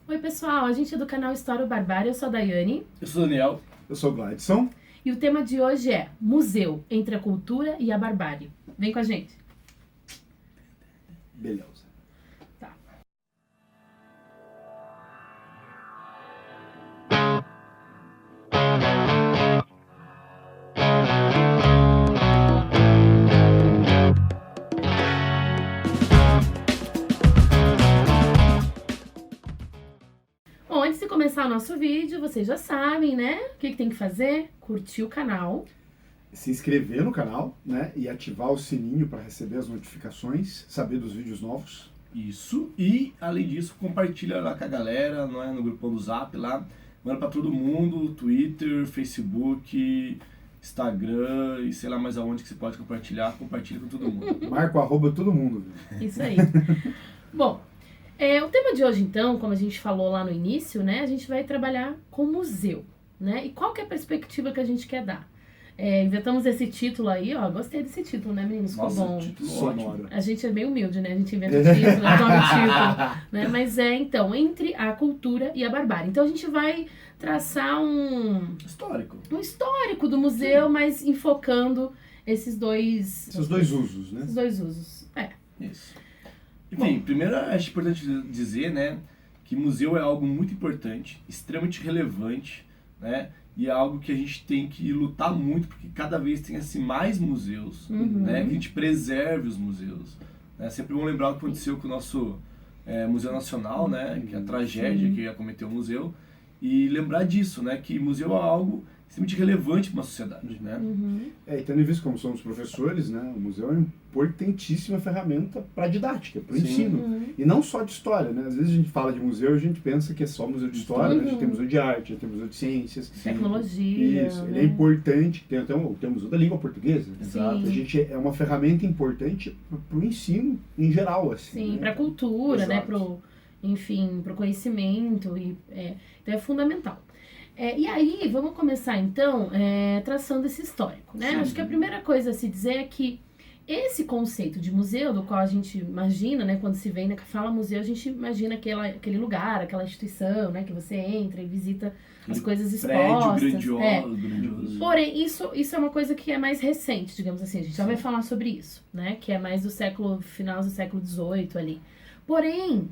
Oi pessoal, a gente é do canal História Barbárie, eu sou a Daiane. Eu sou o Daniel. Eu sou o Gladson. E o tema de hoje é Museu, entre a cultura e a barbárie. Vem com a gente. Beleza. Tá. Bom, antes de começar o nosso vídeo, vocês já sabem, né? O que tem que fazer? Curtir o canal. Se inscrever no canal, né? E ativar o sininho para receber as notificações, saber dos vídeos novos. Isso. E, além disso, compartilha lá com a galera, não é? No grupão do Zap lá. Manda pra todo mundo, Twitter, Facebook, Instagram e sei lá mais aonde que você pode compartilhar. Compartilha com todo mundo. Marca o arroba todo mundo. Viu? Isso aí. Bom, o tema de hoje, então, como a gente falou lá no início, né? A gente vai trabalhar com museu, né? E qual que é a perspectiva que a gente quer dar? Inventamos esse título aí, ó. Gostei desse título, né, meninos? Ficou Nossa, bom. título Sonoro. ótimo. A gente é bem humilde, né? A gente inventa título, nome título, né? Mas então, entre a cultura e a barbárie. Então a gente vai traçar um histórico do museu, mas enfocando esses dois usos, né? esses dois usos. Isso. Enfim, primeiro acho importante dizer, né, que museu é algo muito importante, extremamente relevante, né? E é algo que a gente tem que lutar muito, porque cada vez tem assim, mais museus, né? Que a gente preserve os museus. Né? Sempre bom lembrar o que aconteceu com o nosso Museu Nacional, né? Que é a tragédia que acometeu o museu. E lembrar disso, né? Que museu é algo extremamente relevante para uma sociedade, né? E tendo em vista como somos professores, né? O museu é uma importantíssima ferramenta para a didática, para o ensino. E não só de história, né? Às vezes a gente fala de museu e a gente pensa que é só museu de história, mas a gente tem museu de arte, a gente tem museu de ciências. Tecnologia. Isso, né? ele é importante, tem o museu da língua portuguesa. Exato. A gente é uma ferramenta importante para o ensino em geral, assim. Sim, né? para a cultura, Exato. né? Para o conhecimento. Então é fundamental. E aí, vamos começar então traçando esse histórico, né? Sim. Acho que a primeira coisa a se dizer é que esse conceito de museu, do qual a gente imagina, né? Quando se vem, né, que fala museu, a gente imagina aquele lugar, aquela instituição, né? Que você entra e visita as coisas expostas. Prédio grandioso. Porém, isso é uma coisa que é mais recente, digamos assim. A gente já vai falar sobre isso, né? Que é mais final do século XVIII ali. Porém,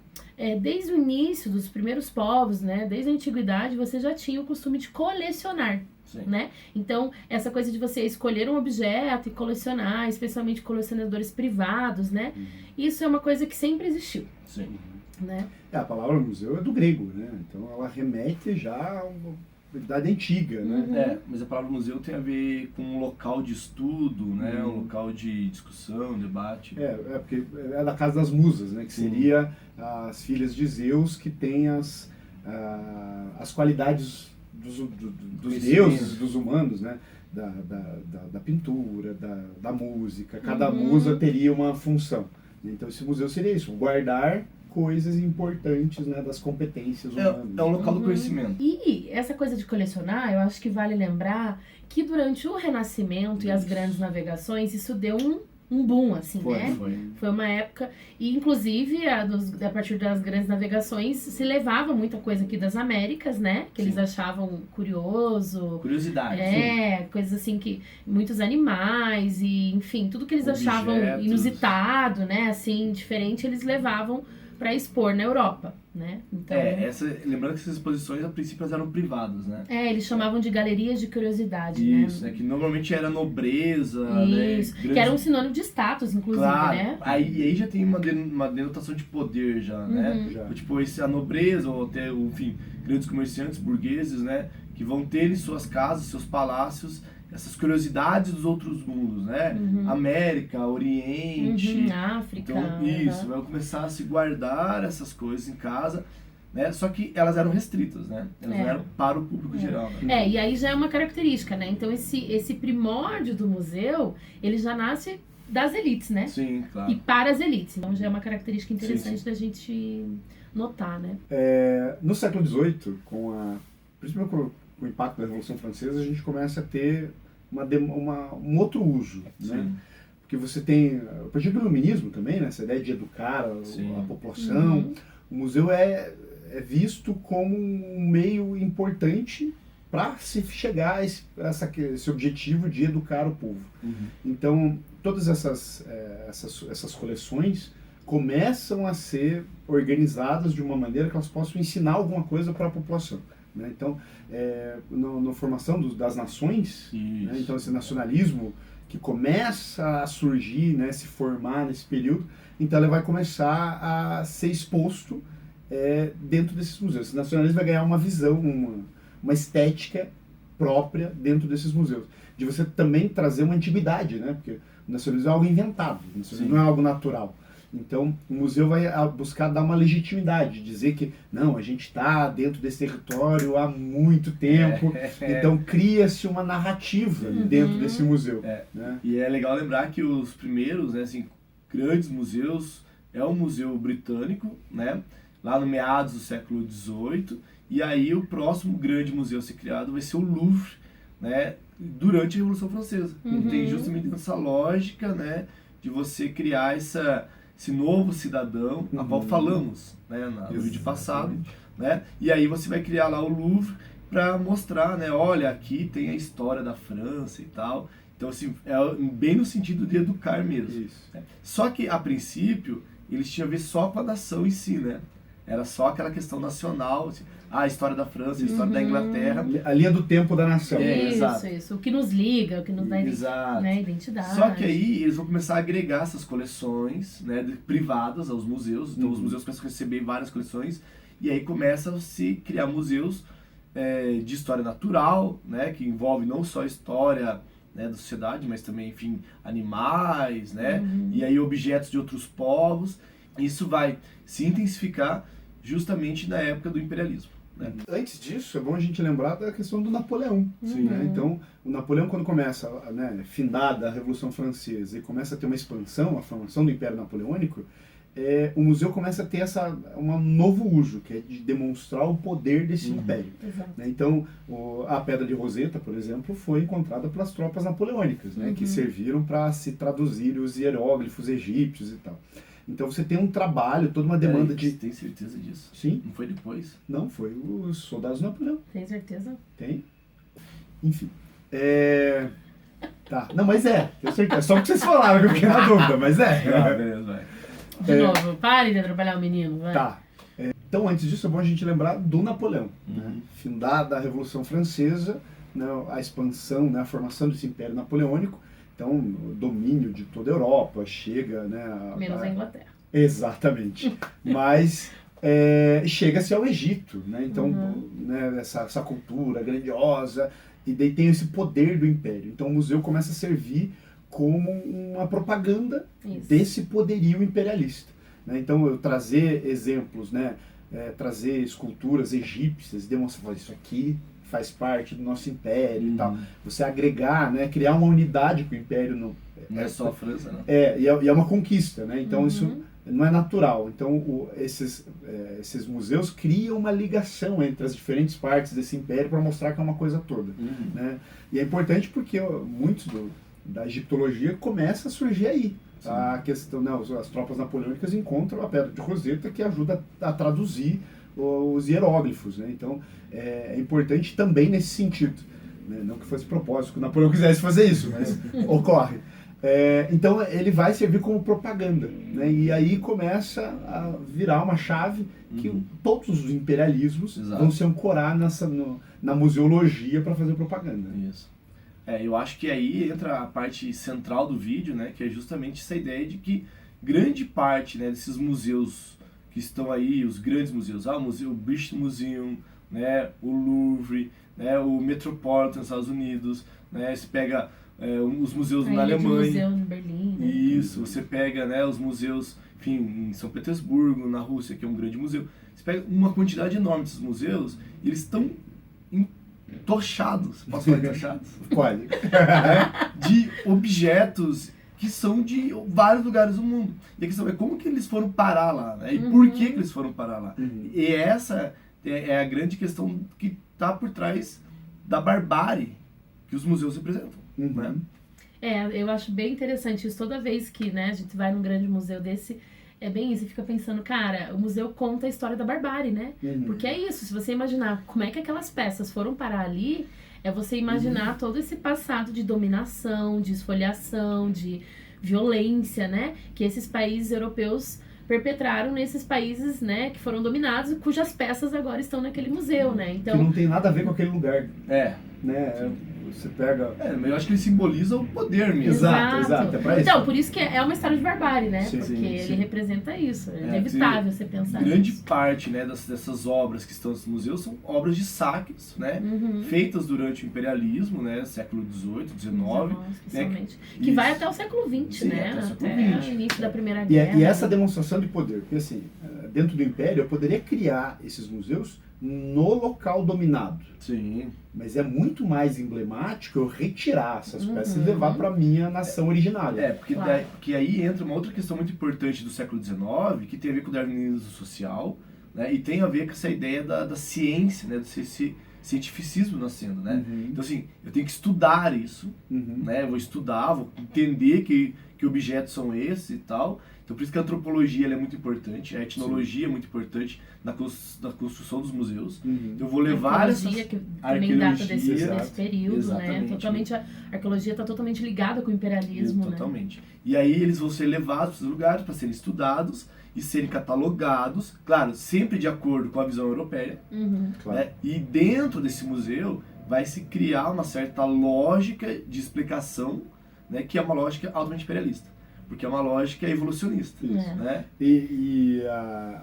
desde o início dos primeiros povos, né, desde a antiguidade, você já tinha o costume de colecionar, né? Então, essa coisa de você escolher um objeto e colecionar, especialmente colecionadores privados, né? Isso é uma coisa que sempre existiu. Sim. Né? A palavra museu é do grego, né? Então ela remete já a uma idade antiga, né? Mas a palavra museu tem a ver com um local de estudo, né? Um local de discussão, debate. Porque é da casa das musas, né? Que Sim. seria as filhas de Zeus que têm as qualidades dos deuses, dos humanos, né? Da pintura, da música. Cada musa teria uma função. Então esse museu seria isso, guardar coisas importantes, né, das competências humanas. É um local do conhecimento. E essa coisa de colecionar, eu acho que vale lembrar que durante o Renascimento e as grandes navegações, isso deu um boom, assim, né? Foi uma época, e inclusive a partir das grandes navegações se levava muita coisa aqui das Américas, né? Que eles achavam curioso. Curiosidade. Coisas assim que muitos animais e, enfim, tudo que eles achavam Objetos. inusitado, né? Assim, diferente, eles levavam para expor na Europa, né? Então, lembrando que essas exposições, a princípio, elas eram privadas, né? eles chamavam de galerias de curiosidade, Isso, né? Que normalmente era nobreza, Isso, né? que era um sinônimo de status, inclusive, Claro. né? Aí já tem uma denotação de poder já, né? Já. Tipo, a nobreza, ou até, enfim, grandes comerciantes, burgueses, né? Que vão ter em suas casas, seus palácios, essas curiosidades dos outros mundos, né? América, Oriente. África. Então, isso, vai começar a se guardar essas coisas em casa, né? Só que elas eram restritas, né? Elas não eram para o público geral, né? E aí já é uma característica, né? Então esse primórdio do museu, ele já nasce das elites, né? Sim, claro. E para as elites. Então já é uma característica interessante Sim. da gente notar, né? No século XVIII, principalmente com o impacto da Revolução Francesa, a gente começa a ter um outro uso, né? Porque você tem, a partir do iluminismo também, né? Essa ideia de educar a população. O museu é é visto como um meio importante para se chegar a esse objetivo de educar o povo. Então, todas essas coleções começam a ser organizadas de uma maneira que elas possam ensinar alguma coisa para a população. Né? Então, na formação das nações, né? Então esse nacionalismo que começa a surgir, né, se formar nesse período, então ele vai começar a ser exposto dentro desses museus. Esse nacionalismo vai ganhar uma visão, uma estética própria dentro desses museus. De você também trazer uma antiguidade, né? Porque o nacionalismo é algo inventado, o nacionalismo não é algo natural. Então, o museu vai buscar dar uma legitimidade, dizer que, não, a gente está dentro desse território há muito tempo, então cria-se uma narrativa dentro desse museu. Né? E é legal lembrar que os primeiros, né, assim, grandes museus é o Museu Britânico, né, lá no meados do século XVIII, e aí o próximo grande museu a ser criado vai ser o Louvre, né, durante a Revolução Francesa. E tem justamente essa lógica, né, de você criar esse novo cidadão, a qual falamos, né, no vídeo passado, né? E aí você vai criar lá o Louvre para mostrar, né, olha, aqui tem a história da França e tal. Então, assim, é bem no sentido de educar mesmo. Né? Só que, a princípio, eles tinham a ver só com a nação em si, né? Era só aquela questão nacional, assim, a história da França, a história da Inglaterra. A linha do tempo da nação. Isso. O que nos liga, o que nos dá identidade. Só que aí eles vão começar a agregar essas coleções, né, privadas aos museus. Então os museus começam a receber várias coleções. E aí começam a se criar museus de história natural, né, que envolve não só a história, né, da sociedade, mas também, enfim, animais, né, e aí objetos de outros povos. Isso vai se intensificar justamente na época do imperialismo. Né? Antes disso, é bom a gente lembrar da questão do Napoleão. Né? Então, o Napoleão, quando começa, né, findada a Revolução Francesa e começa a ter uma expansão, a formação do Império Napoleônico, o museu começa a ter um novo uso, que é de demonstrar o poder desse império. Né? Então, a Pedra de Roseta, por exemplo, foi encontrada pelas tropas napoleônicas, né, que serviram para se traduzir os hieróglifos egípcios e tal. Então você tem um trabalho, toda uma demanda de... Você tem certeza disso? Sim. Não foi depois? Não, foi os soldados do Napoleão. Tem certeza? Tem. Enfim. Tá. Não, mas tenho certeza. Só porque vocês falaram que eu fiquei na dúvida, mas Beleza, vai. De novo, pare de atrapalhar o menino, vai. Tá. Então, antes disso, é bom a gente lembrar do Napoleão. Né? Findada a Revolução Francesa, né, a expansão, né, a formação desse Império Napoleônico. Então, o domínio de toda a Europa chega... Né, menos a Inglaterra. Exatamente. Mas chega-se ao Egito. Né? Então, né, essa cultura grandiosa, e daí tem esse poder do Império. Então, o museu começa a servir como uma propaganda desse poderio imperialista. Né? Então, eu trazer exemplos, né, trazer esculturas egípcias, demonstrar isso aqui faz parte do nosso império e tal. Você agregar, né, criar uma unidade com o império. Não é só a França, né? E é uma conquista, né? Então isso não é natural. Então esses museus criam uma ligação entre as diferentes partes desse império para mostrar que é uma coisa toda. Né? E é importante porque muitos da egiptologia começa a surgir aí. Sim. A questão, né, as tropas napoleônicas encontram a Pedra de Roseta, que ajuda a traduzir os hieróglifos, né? Então é importante também nesse sentido, né? Não que fosse propósito que o Napoleão quisesse fazer isso, mas ocorre. Então ele vai servir como propaganda, né? E aí começa a virar uma chave que todos os imperialismos vão se ancorar na museologia para fazer propaganda. Isso. Eu acho que aí entra a parte central do vídeo, né? Que é justamente essa ideia de que grande parte, né, desses museus que estão aí, os grandes museus, o British Museum, né, o Louvre, né, o Metropolitan nos Estados Unidos, né, você pega os museus na Alemanha. Museu em Berlim. Né? Isso, você pega, né, os museus, enfim, em São Petersburgo, na Rússia, que é um grande museu. Você pega uma quantidade enorme desses museus e eles estão entochados, posso falar entochados? Pode. De objetos que são de vários lugares do mundo. E a questão é como que eles foram parar lá, né? E por que eles foram parar lá. E essa é a grande questão que está por trás da barbárie que os museus representam. Né? Eu acho bem interessante isso. Toda vez que, né, a gente vai num grande museu desse, É bem isso, você fica pensando, cara, o museu conta a história da barbárie, né? Porque é isso, se você imaginar como é que aquelas peças foram parar ali, é você imaginar todo esse passado de dominação, de esfoliação, de violência, né? Que esses países europeus perpetraram nesses países, né, que foram dominados, cujas peças agora estão naquele museu, né? Então, que não tem nada a ver com aquele lugar. É. Né? Você pega... Mas eu acho que ele simboliza o poder mesmo. Exato. É pra então, isso. por isso que é uma história de barbárie, né? Sim, porque sim, ele sim. representa isso. É inevitável você pensar Grande nisso. parte, né, dessas obras que estão nesse museu são obras de saques, né? Feitas durante o imperialismo, né? Século XVIII, XIX. Especialmente. Né? Que vai até o século XX, Sim, né? até o século Até XX. o início da Primeira Guerra. E essa demonstração de poder, porque assim, dentro do Império eu poderia criar esses museus no local dominado. Sim. Mas é muito mais emblemático eu retirar essas peças e levar para minha nação originária. Porque aí entra uma outra questão muito importante do século XIX, que tem a ver com o darwinismo social, né? E tem a ver com essa ideia da ciência, né? Do cientificismo nascendo, né? Então assim, eu tenho que estudar isso, né? Eu vou estudar, vou entender que objetos são esses e tal. Então por isso que a antropologia ela é muito importante, a etnologia é muito importante na construção dos museus. Então eu vou levar a arqueologia, que também data desse período, exatamente, né? Totalmente, a arqueologia está totalmente ligada com o imperialismo, totalmente. Né? E aí eles vão ser levados para os lugares para serem estudados e serem catalogados, claro, sempre de acordo com a visão europeia. Claro. Né? E dentro desse museu vai se criar uma certa lógica de explicação, né? Que é uma lógica altamente imperialista. Porque é uma lógica evolucionista. Né? E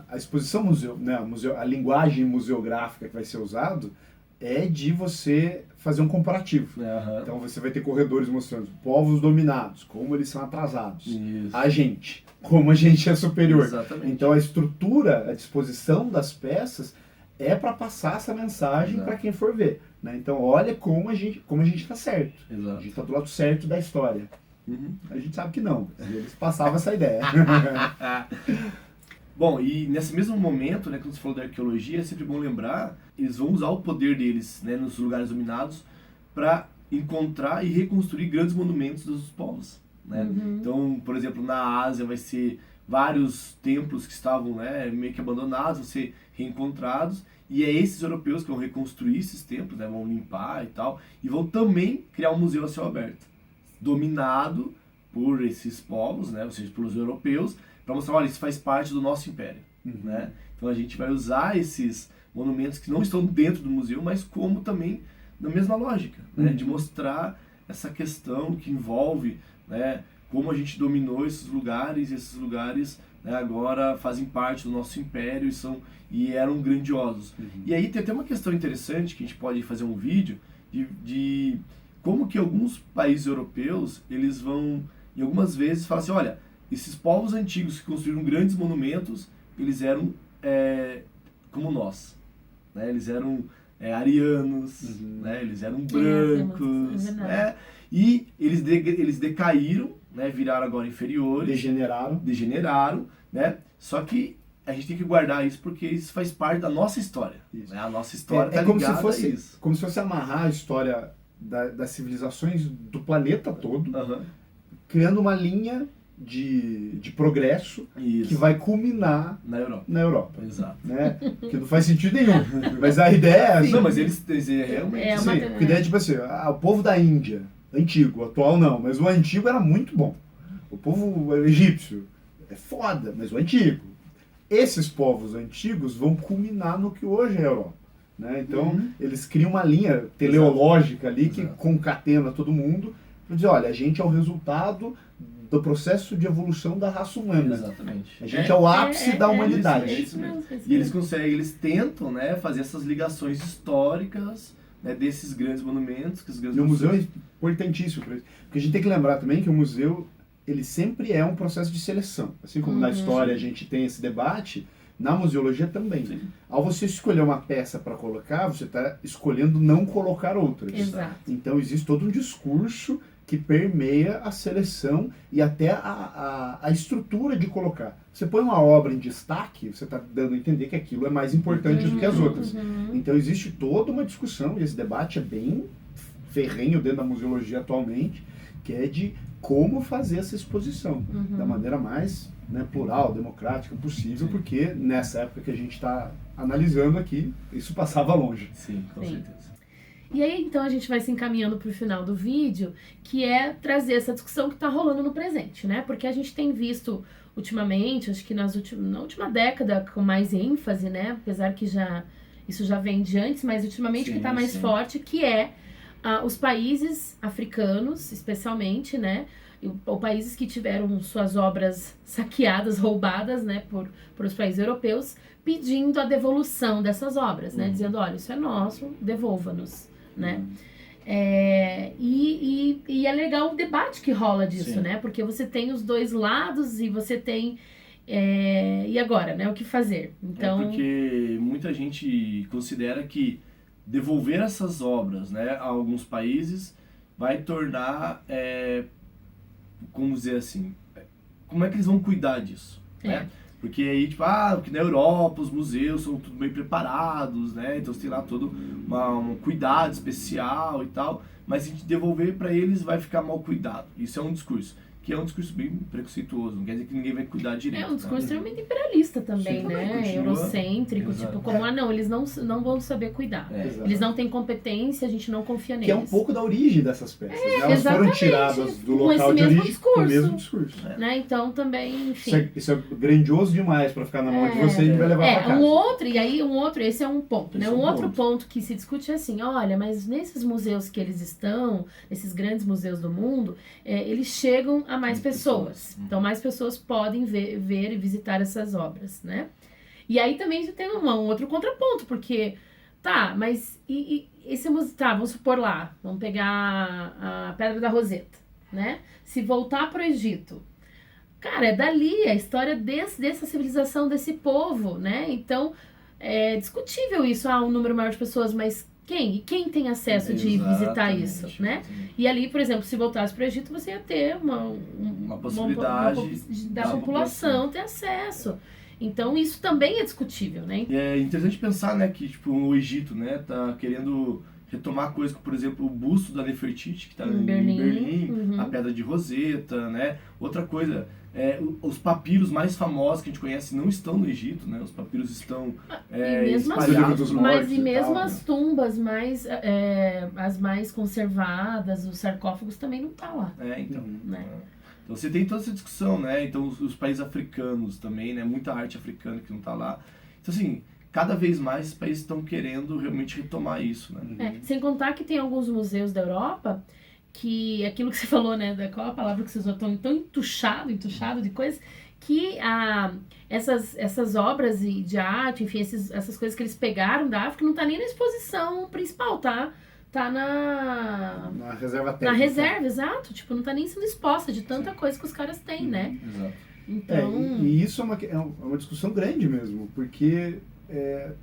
a exposição né, a linguagem museográfica que vai ser usado é de você fazer um comparativo. Então você vai ter corredores mostrando povos dominados, como eles são atrasados. Isso. A gente, como a gente é superior. Exatamente. Então a estrutura, a disposição das peças é para passar essa mensagem para quem for ver. Né? Então olha como a gente está certo. Exato. A gente está do lado certo da história. A gente sabe que não, eles passavam essa ideia. Bom, e nesse mesmo momento, né, quando você falou da arqueologia, é sempre bom lembrar, eles vão usar o poder deles, né, nos lugares dominados para encontrar e reconstruir grandes monumentos dos povos. Né? Então, por exemplo, na Ásia vai ser vários templos que estavam, né, meio que abandonados, vão ser reencontrados, e é esses europeus que vão reconstruir esses templos, né, vão limpar e tal, e vão também criar um museu a céu aberto, dominado por esses povos, né, ou seja, pelos europeus, para mostrar, olha, isso faz parte do nosso império. Né? Então a gente vai usar esses monumentos que não estão dentro do museu, mas como também na mesma lógica, né, de mostrar essa questão que envolve, né, como a gente dominou esses lugares né, agora fazem parte do nosso império e eram grandiosos. E aí tem até uma questão interessante que a gente pode fazer um vídeo de como que alguns países europeus, eles vão, e algumas vezes, falam assim, olha, esses povos antigos que construíram grandes monumentos, eles eram como nós. Né? Eles eram arianos, né? Eles eram brancos. Né? E eles decaíram, né? Viraram agora inferiores. Degeneraram. Né? Só que a gente tem que guardar isso porque isso faz parte da nossa história. Né? A nossa história está ligada a isso. Como se fosse amarrar a história das civilizações do planeta todo, criando uma linha de progresso que vai culminar na Europa. Exato. Né? Que não faz sentido nenhum. Mas a ideia é essa. Não, mas eles realmente... A ideia é tipo assim, o povo da Índia, antigo, atual não, mas o antigo era muito bom. O povo egípcio é foda, mas o antigo. Esses povos antigos vão culminar no que hoje é a Europa. Né? Então, eles criam uma linha teleológica ali que concatena todo mundo para dizer, olha, a gente é o resultado do processo de evolução da raça humana. Exatamente. A gente é o ápice da humanidade. É isso mesmo. E eles conseguem, eles tentam, né, fazer essas ligações históricas, né, desses grandes monumentos. E o museu é importantíssimo para isso. Porque a gente tem que lembrar também que o museu, ele sempre é um processo de seleção. Assim como na história a gente tem esse debate, na museologia também. Sim. Ao você escolher uma peça para colocar, você está escolhendo não colocar outras. Exato. Então existe todo um discurso que permeia a seleção e até a estrutura de colocar. Você põe uma obra em destaque, você está dando a entender que aquilo é mais importante do que as outras. Então existe toda uma discussão, e esse debate é bem ferrenho dentro da museologia atualmente, que é de como fazer essa exposição da maneira mais, né, plural, democrática possível, porque nessa época que a gente está analisando aqui, isso passava longe. Sim, com certeza. E aí, então, a gente vai se encaminhando para o final do vídeo, que é trazer essa discussão que está rolando no presente, né? Porque a gente tem visto ultimamente, acho que na última década com mais ênfase, né? Apesar que isso já vem de antes, mas ultimamente que está mais forte, que é os países africanos, especialmente, né? Ou países que tiveram suas obras saqueadas, roubadas, né? Por os países europeus, pedindo a devolução dessas obras, né? Dizendo, olha, isso é nosso, devolva-nos. Né? E é legal o debate que rola disso, né? Porque você tem os dois lados e você tem... e agora, né? O que fazer? Então... porque muita gente considera que devolver essas obras, né, a alguns países vai tornar... como dizer assim... Como é que eles vão cuidar disso? Né? Porque aí, tipo, porque na Europa os museus são tudo bem preparados, né? Então você tem lá todo um cuidado especial e tal. Mas se a gente devolver para eles, vai ficar mal cuidado. Isso é um discurso. Que é um discurso bem preconceituoso. Não quer dizer que ninguém vai cuidar direito. É um discurso extremamente imperialista também, né? Eurocêntrico. Exato. Tipo, como, não, eles não vão saber cuidar. Eles não têm competência, a gente não confia neles. Que é um pouco da origem dessas peças. Elas foram tiradas do local de origem com o mesmo discurso. Né? Então também, enfim... Isso é grandioso demais para ficar na mão de você e vai levar para casa. Esse é um ponto, né? Um outro ponto que se discute é assim, olha, mas nesses museus que eles estão, nesses grandes museus do mundo, eles chegam a mais pessoas. Então, mais pessoas podem ver e visitar essas obras, né? E aí também tem um outro contraponto, porque, mas esse museu, vamos supor lá, vamos pegar a Pedra da Roseta, né? Se voltar para o Egito, cara, é dali a história dessa civilização, desse povo, né? Então, é discutível isso, um número maior de pessoas, mas quem tem acesso de visitar isso, né? E ali, por exemplo, se voltasse para o Egito, você ia ter uma possibilidade da população ter acesso. Então, isso também é discutível, né? E é interessante pensar, né, que tipo, o Egito, né, tá querendo retomar coisas como, por exemplo, o busto da Nefertiti, que está em Berlim, a Pedra de Roseta, né? Outra coisa, os papiros mais famosos que a gente conhece não estão no Egito, né? Os papiros estão espalhados. Mas e mesmo as tumbas as mais conservadas, os sarcófagos também não estão lá. Então. Né? Então você tem toda essa discussão, né? Então os países africanos também, né? Muita arte africana que não está lá. Então assim, cada vez mais os países estão querendo realmente retomar isso, né? Sem contar que tem alguns museus da Europa que, aquilo que você falou, né, qual a palavra que você usou, tão entuchado de coisas, que essas obras de arte, enfim, essas coisas que eles pegaram da África não tá nem na exposição principal, tá na reserva técnica. Na reserva, exato, tipo, não tá nem sendo exposta de tanta coisa que os caras têm, né? Exato. Então... e isso é uma discussão grande mesmo, porque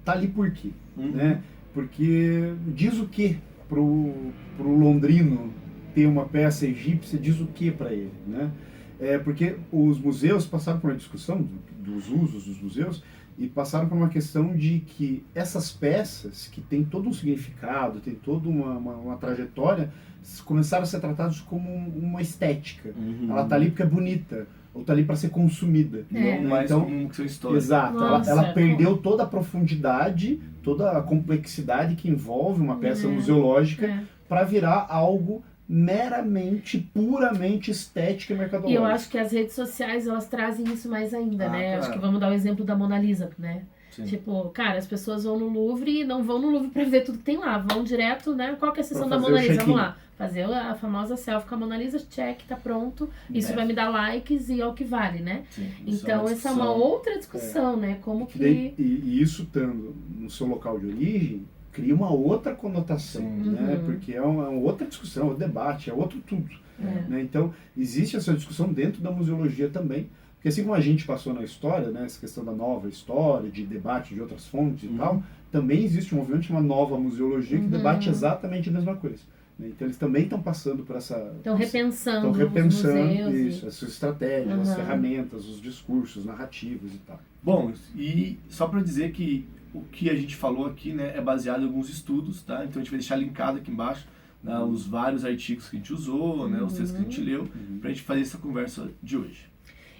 tá ali por quê, né? Porque diz o que pro londrino ter uma peça egípcia, diz o que para ele, né? Porque os museus passaram por uma discussão dos usos dos museus e passaram por uma questão de que essas peças, que tem todo um significado, tem toda uma trajetória, começaram a ser tratadas como uma estética. Ela tá ali porque é bonita, ou tá ali para ser consumida. Não mais como uma questão histórica. Exato. Ela perdeu toda a profundidade, toda a complexidade que envolve uma peça museológica para virar algo meramente, puramente estética e mercadológica. E eu acho que as redes sociais, elas trazem isso mais ainda, né? Claro. Acho que vamos dar o exemplo da Mona Lisa, né? Sim. Tipo, cara, as pessoas vão no Louvre e não vão no Louvre pra ver tudo que tem lá. Vão direto, né? Qual que é a sessão da Mona Lisa? Vamos lá. Fazer a famosa selfie com a Mona Lisa, check, tá pronto. Isso vai me dar likes e é o que vale, né? Sim, então, essa é uma outra discussão, né? Como que... E isso estando no seu local de origem, cria uma outra conotação, né? Porque é uma outra discussão, é outro debate, é outro tudo. Né? Então, existe essa discussão dentro da museologia também, porque assim como a gente passou na história, né, essa questão da nova história, de debate de outras fontes e tal, também existe um movimento de uma nova museologia que debate exatamente a mesma coisa. Né? Então, eles também estão passando por essa... Estão repensando os museus isso, as estratégias, as ferramentas, os discursos, narrativos e tal. Bom, e só para dizer que o que a gente falou aqui, né, é baseado em alguns estudos, tá? Então a gente vai deixar linkado aqui embaixo né, os vários artigos que a gente usou, né, os textos que a gente leu, pra gente fazer essa conversa de hoje.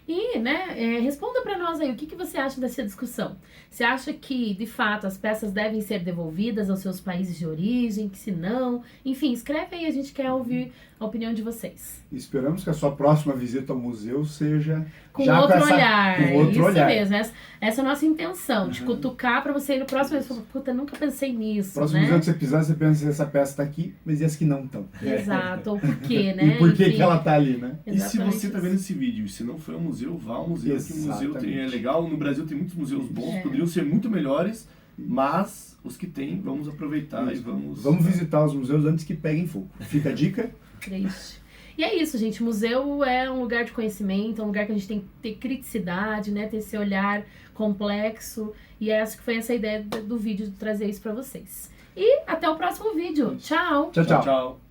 E, né, responda pra nós aí, o que você acha dessa discussão? Você acha que, de fato, as peças devem ser devolvidas aos seus países de origem, que se não... Enfim, escreve aí, a gente quer ouvir a opinião de vocês. Esperamos que a sua próxima visita ao museu seja... Com já outro com olhar, com outro isso olhar. mesmo, essa é a nossa intenção, de cutucar pra você ir no próximo, você fala, puta, nunca pensei nisso, Próximo né? museu que você pisar, você pensa, essa peça tá aqui, mas e as que não estão? Exato, ou por quê, né? E por que Enfim, que ela tá ali, né? E se exatamente você tá isso. vendo esse vídeo e se não foi ao museu, vá ao museu, que o museu Exatamente. é legal. No Brasil tem muitos museus bons, É. poderiam ser muito melhores, mas os que tem, vamos aproveitar e vamos... Vamos visitar os museus antes que peguem fogo. Fica a dica. Triste. E é isso, gente. Museu é um lugar de conhecimento, é um lugar que a gente tem que ter criticidade, né? Ter esse olhar complexo. E acho que foi essa a ideia do vídeo, de trazer isso pra vocês. E até o próximo vídeo. Tchau! Tchau, tchau. Tchau.